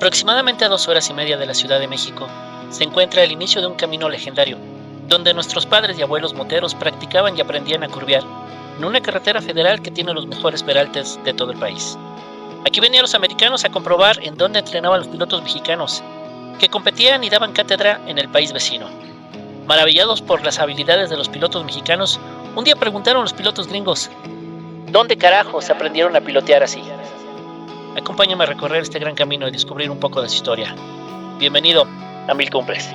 Aproximadamente a 2 horas y media de la Ciudad de México se encuentra el inicio de un camino legendario, donde nuestros padres y abuelos moteros practicaban y aprendían a curvear, en una carretera federal que tiene los mejores peraltes de todo el país. Aquí venían los americanos a comprobar en dónde entrenaban los pilotos mexicanos, que competían y daban cátedra en el país vecino. Maravillados por las habilidades de los pilotos mexicanos, un día preguntaron a los pilotos gringos, ¿dónde carajos aprendieron a pilotear así? Acompáñame a recorrer este gran camino y descubrir un poco de su historia. Bienvenido a Mil Cumbres.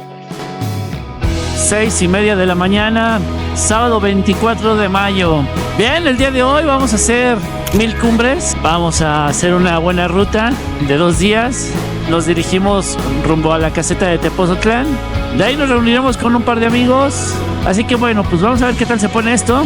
6:30 de la mañana, sábado 24 de mayo. Bien, el día de hoy vamos a hacer 1000 cumbres. Vamos a hacer una buena ruta de 2 días. Nos dirigimos rumbo a la caseta de Tepozotlán. De ahí nos reuniremos con un par de amigos. Así que bueno, pues vamos a ver qué tal se pone esto.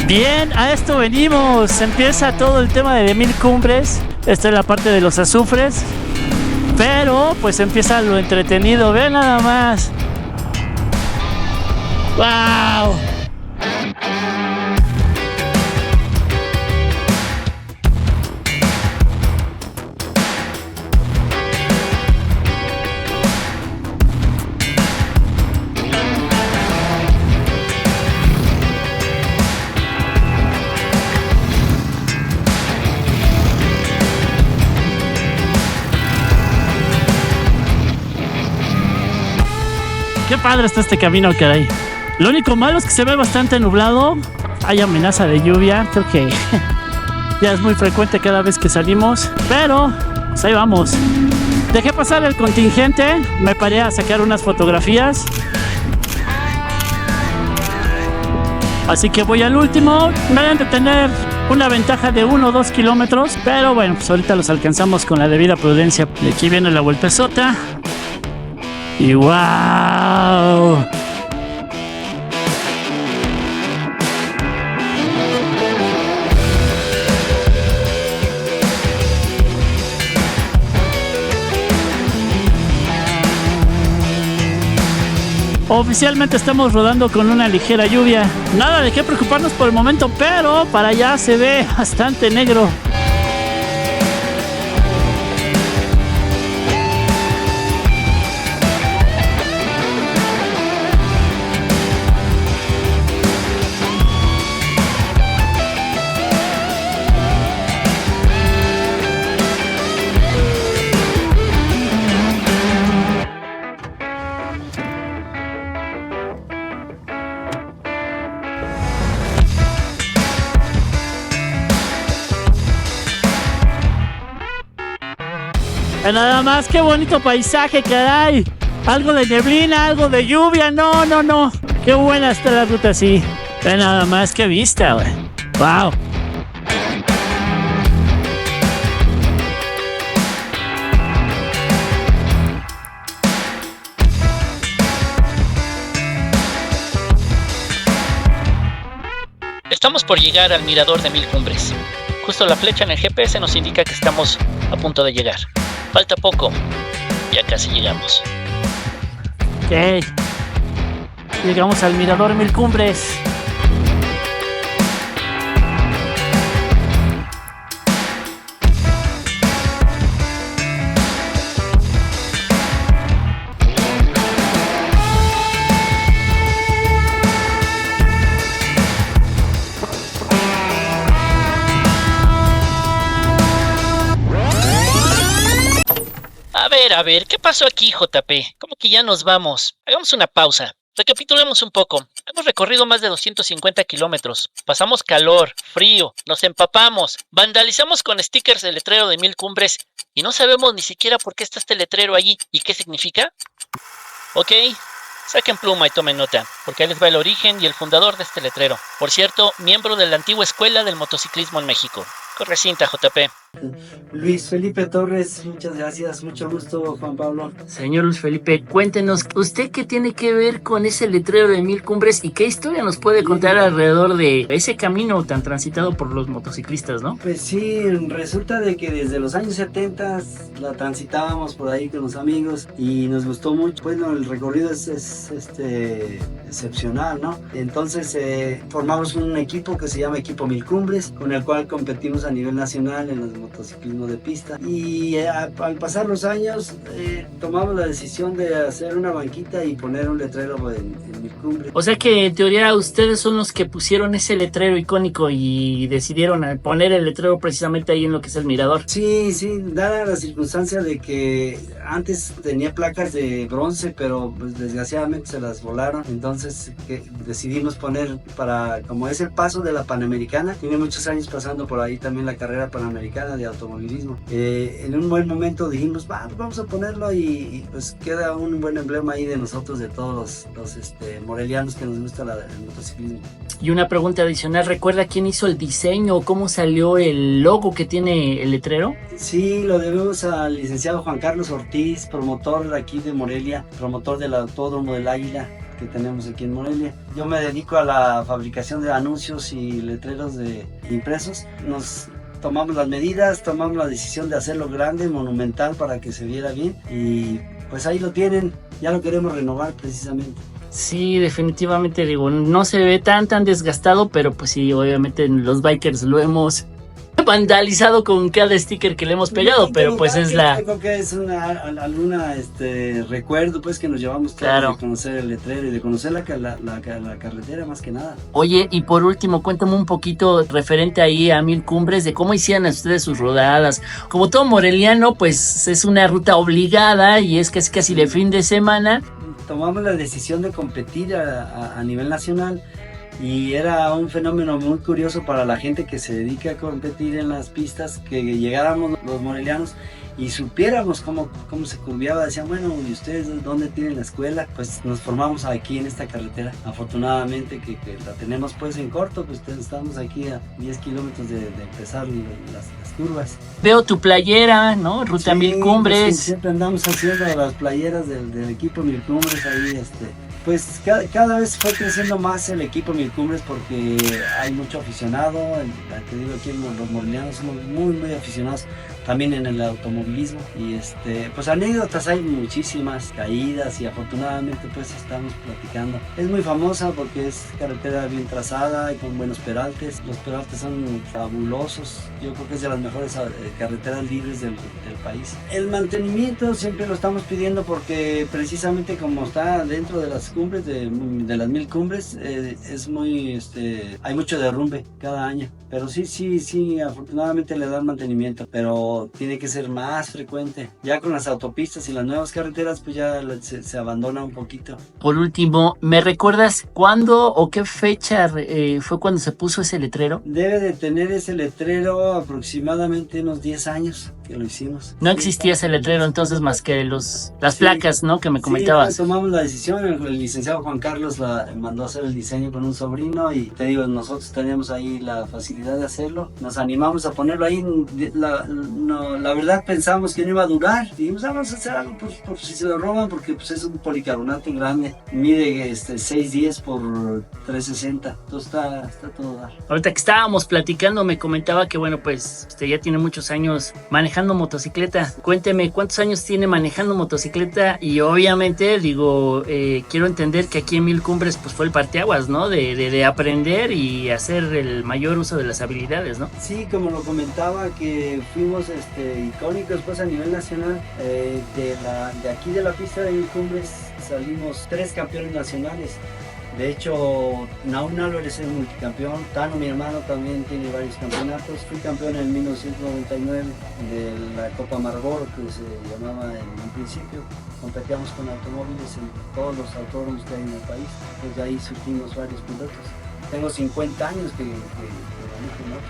Bien, a esto venimos. Empieza todo el tema de 1000 cumbres. Esta es la parte de los azufres. Pero pues empieza lo entretenido. Vean nada más. ¡Wow! Qué padre está este camino, caray. Lo único malo es que se ve bastante nublado. Hay amenaza de lluvia. Creo que ya es muy frecuente cada vez que salimos. Pero pues ahí vamos. Dejé pasar el contingente. Me paré a sacar unas fotografías. Así que voy al último. Me deben de tener una ventaja de 1 o 2 kilómetros. Pero bueno, pues ahorita los alcanzamos con la debida prudencia. Y aquí viene la vueltezota. Y wow. Oficialmente estamos rodando con una ligera lluvia. Nada de qué preocuparnos por el momento, pero para allá se ve bastante negro. Nada más, qué bonito paisaje, caray. Algo de neblina, algo de lluvia. No. Qué buena está la ruta así. Nada más, qué vista, güey. Wow. Estamos por llegar al mirador de 1000 cumbres. Justo la flecha en el GPS nos indica que estamos a punto de llegar. Falta poco, ya casi llegamos. Ok. Llegamos al mirador Mil Cumbres. A ver, ¿qué pasó aquí, JP? ¿Cómo que ya nos vamos? Hagamos una pausa. Recapitulemos un poco. Hemos recorrido más de 250 kilómetros. Pasamos calor, frío, nos empapamos, vandalizamos con stickers el letrero de Mil Cumbres y no sabemos ni siquiera por qué está este letrero allí y qué significa. Ok, saquen pluma y tomen nota, porque ahí les va el origen y el fundador de este letrero. Por cierto, miembro de la antigua escuela del motociclismo en México. Corre cinta, JP. Luis Felipe Torres, muchas gracias, mucho gusto, Juan Pablo. Señor Luis Felipe, cuéntenos, ¿usted qué tiene que ver con ese letrero de Mil Cumbres y qué historia nos puede contar alrededor de ese camino tan transitado por los motociclistas, no? Pues sí, resulta de que desde los años 70 la transitábamos por ahí con los amigos y nos gustó mucho. Bueno, el recorrido es excepcional, ¿no? Entonces formamos un equipo que se llama Equipo Mil Cumbres, con el cual competimos a nivel nacional en los motociclismo de pista y al pasar los años tomamos la decisión de hacer una banquita y poner un letrero en Mil Cumbres. O sea que en teoría ustedes son los que pusieron ese letrero icónico y decidieron poner el letrero precisamente ahí en lo que es el mirador. Sí, dada la circunstancia de que antes tenía placas de bronce, pero pues desgraciadamente se las volaron, entonces decidimos poner como es el paso de la Panamericana, tiene muchos años pasando por ahí también la carrera Panamericana de automovilismo. En un buen momento dijimos, vamos a ponerlo y pues queda un buen emblema ahí de nosotros, de todos los morelianos que nos gusta el motociclismo. Y una pregunta adicional, ¿recuerda quién hizo el diseño o cómo salió el logo que tiene el letrero? Sí, lo debemos al licenciado Juan Carlos Ortiz, promotor de aquí de Morelia, promotor del Autódromo del Águila que tenemos aquí en Morelia. Yo me dedico a la fabricación de anuncios y letreros de impresos. Nos tomamos las medidas, tomamos la decisión de hacerlo grande, monumental, para que se viera bien y pues ahí lo tienen, ya lo queremos renovar precisamente. Sí, definitivamente, digo, no se ve tan desgastado, pero pues sí, obviamente los bikers lo hemos vandalizado con cada sticker que le hemos pegado, pero pues es creo que es alguna recuerdo pues que nos llevamos todos, claro, de conocer el letrero y de conocer la carretera más que nada. Oye, y por último, cuéntame un poquito referente ahí a Mil Cumbres, de cómo hicieron ustedes sus rodadas. Como todo moreliano, pues es una ruta obligada y es casi de fin de semana. Tomamos la decisión de competir a nivel nacional y era un fenómeno muy curioso para la gente que se dedica a competir en las pistas, que llegáramos los morelianos y supiéramos cómo se curviaba. Decían, bueno, ¿y ustedes dónde tienen la escuela? Pues nos formamos aquí en esta carretera, afortunadamente que la tenemos pues en corto, pues estamos aquí a 10 kilómetros de empezar las curvas. Veo tu playera, ¿no? Ruta Mil Cumbres. Pues, siempre andamos haciendo las playeras del equipo Mil Cumbres ahí, pues cada vez fue creciendo más el equipo Mil Cumbres porque hay mucho aficionado. Te digo, aquí los morelianos somos muy aficionados también en el automovilismo y pues anécdotas hay muchísimas, caídas, y afortunadamente pues estamos platicando. Es muy famosa porque es carretera bien trazada y con buenos peraltes. Los peraltes son fabulosos, yo creo que es de las mejores carreteras libres del país. El mantenimiento siempre lo estamos pidiendo porque precisamente como está dentro de las cumbres de las Mil Cumbres, es muy hay mucho derrumbe cada año, pero sí afortunadamente le dan mantenimiento, pero tiene que ser más frecuente. Ya con las autopistas y las nuevas carreteras pues ya se abandona un poquito. Por último, ¿me recuerdas cuándo o qué fecha fue cuando se puso ese letrero? Debe de tener ese letrero aproximadamente unos 10 años que lo hicimos. No existía ese letrero entonces más que las placas, ¿no? Que me comentabas. Sí, tomamos la decisión, el licenciado Juan Carlos mandó a hacer el diseño con un sobrino y te digo, nosotros teníamos ahí la facilidad de hacerlo. Nos animamos a ponerlo ahí. no, la verdad pensamos que no iba a durar. Dijimos, vamos a hacer algo por si se lo roban, porque pues es un policarbonato grande. Mide 610 por 360. Entonces está todo dar. Ahorita que estábamos platicando me comentaba que bueno, pues usted ya tiene muchos años manejando motocicleta. Cuénteme, ¿cuántos años tiene manejando motocicleta? Y obviamente, digo, quiero entender que aquí en Mil Cumbres pues fue el parteaguas, ¿no? De aprender y hacer el mayor uso de las habilidades, ¿no? Sí, como lo comentaba, que fuimos icónicos pues a nivel nacional. De aquí de la pista de Mil Cumbres salimos 3 campeones nacionales. De hecho, Naún Álvarez es multicampeón, Tano, mi hermano, también tiene varios campeonatos. Fui campeón en 1999 de la Copa Marlboro, que se llamaba en un principio. Competíamos con automóviles en todos los autódromos que hay en el país. Pues de ahí surgimos varios pilotos. Tengo 50 años que manejo moto.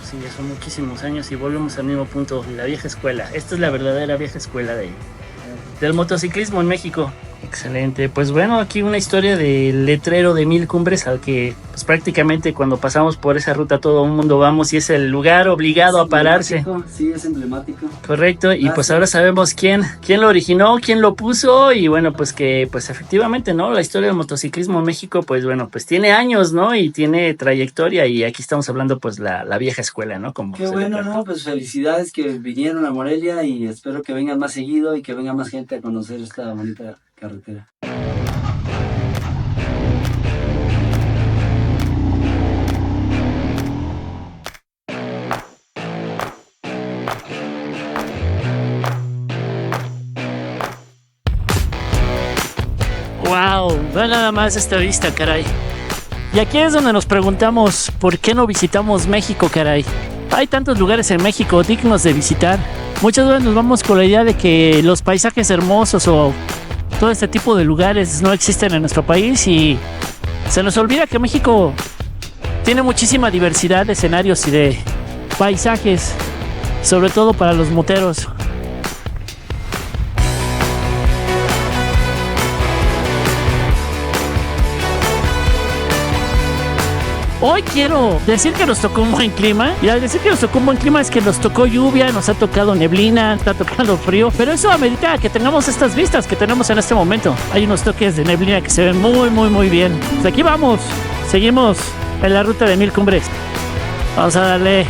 Sí, son muchísimos años y volvemos al mismo punto, la vieja escuela. Esta es la verdadera vieja escuela del motociclismo en México. Excelente, pues bueno, aquí una historia del letrero de Mil Cumbres al que pues prácticamente cuando pasamos por esa ruta todo el mundo vamos y es el lugar obligado a pararse. Sí, es emblemático. Correcto, y pues ahora sabemos quién lo originó, quién lo puso y bueno, pues que pues efectivamente, ¿no? La historia del motociclismo en México pues bueno, pues tiene años, ¿no? Y tiene trayectoria y aquí estamos hablando pues la vieja escuela, ¿no? Como qué bueno, ¿no? Pues felicidades que vinieron a Morelia y espero que vengan más seguido y que venga más gente a conocer esta bonita carretera. Wow, ve nada más esta vista, caray. Y aquí es donde nos preguntamos por qué no visitamos México, caray. Hay tantos lugares en México dignos de visitar. Muchas veces nos vamos con la idea de que los paisajes hermosos o todo este tipo de lugares no existen en nuestro país y se nos olvida que México tiene muchísima diversidad de escenarios y de paisajes, sobre todo para los moteros. Hoy quiero decir que nos tocó un buen clima. Y al decir que nos tocó un buen clima es que nos tocó lluvia, nos ha tocado neblina, está tocando frío. Pero eso amerita que tengamos estas vistas que tenemos en este momento. Hay unos toques de neblina que se ven muy, muy, muy bien. Pues aquí vamos. Seguimos en la ruta de Mil Cumbres. Vamos a darle.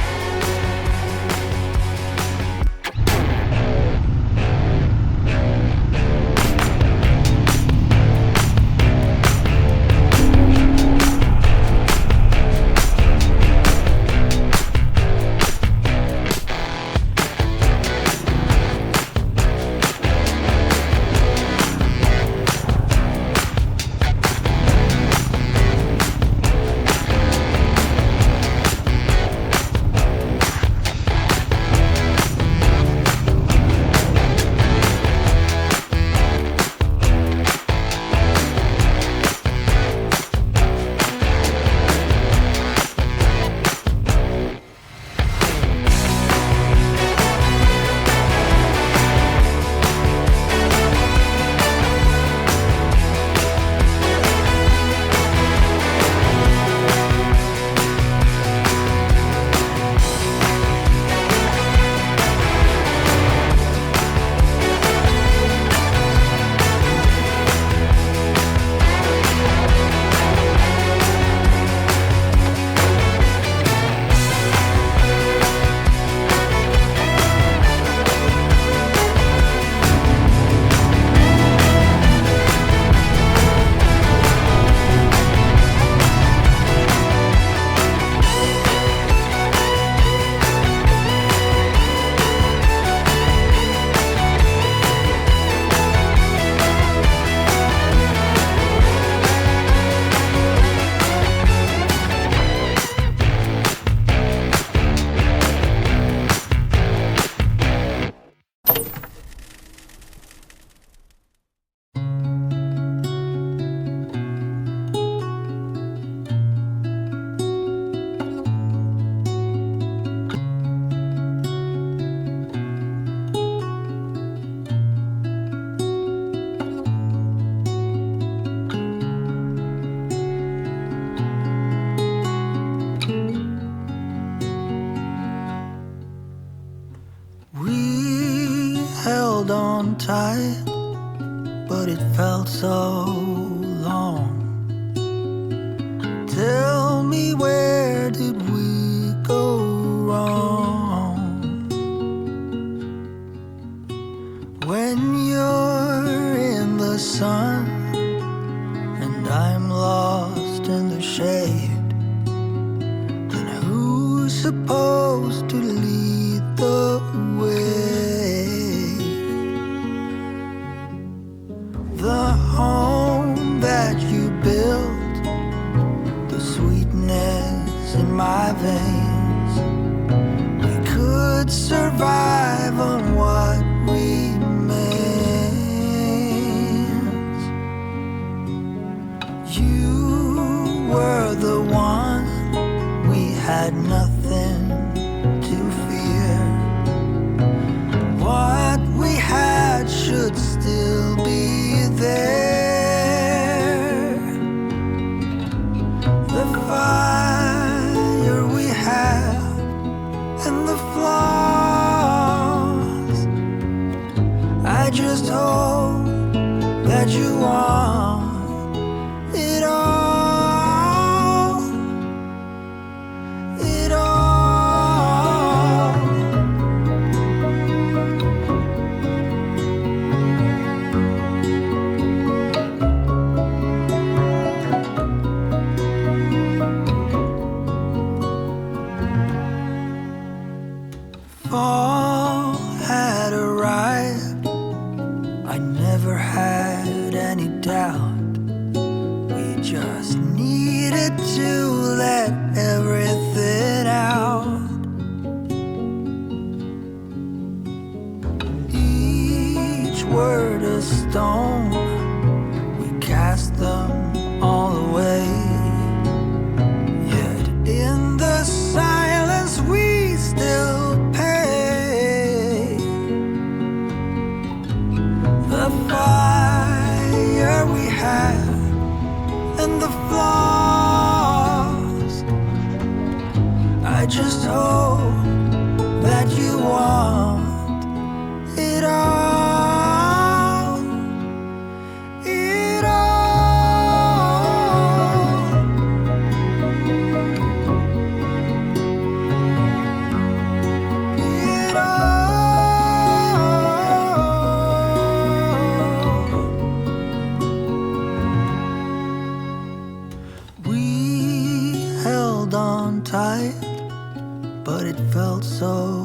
held on tight, but it felt so long. Tell me, where did we go wrong? When you're in the sun and I'm lost in the shade, then who's supposed to lead the way? The home that you built, the sweetness in my veins, we could survive on what remains. You were the one, we had nothing to fear. What we had should still be there. The fire we have and the flaws, I just hope that you want it all, it all. Fall had arrived, I never had any doubt. We just needed to let everything out. Each word a stone, we cast them all away. Yet in the silence we still pay. The fire we had and the flaws, I just hope that you want it all, it all. It all. We held on tight, but it felt so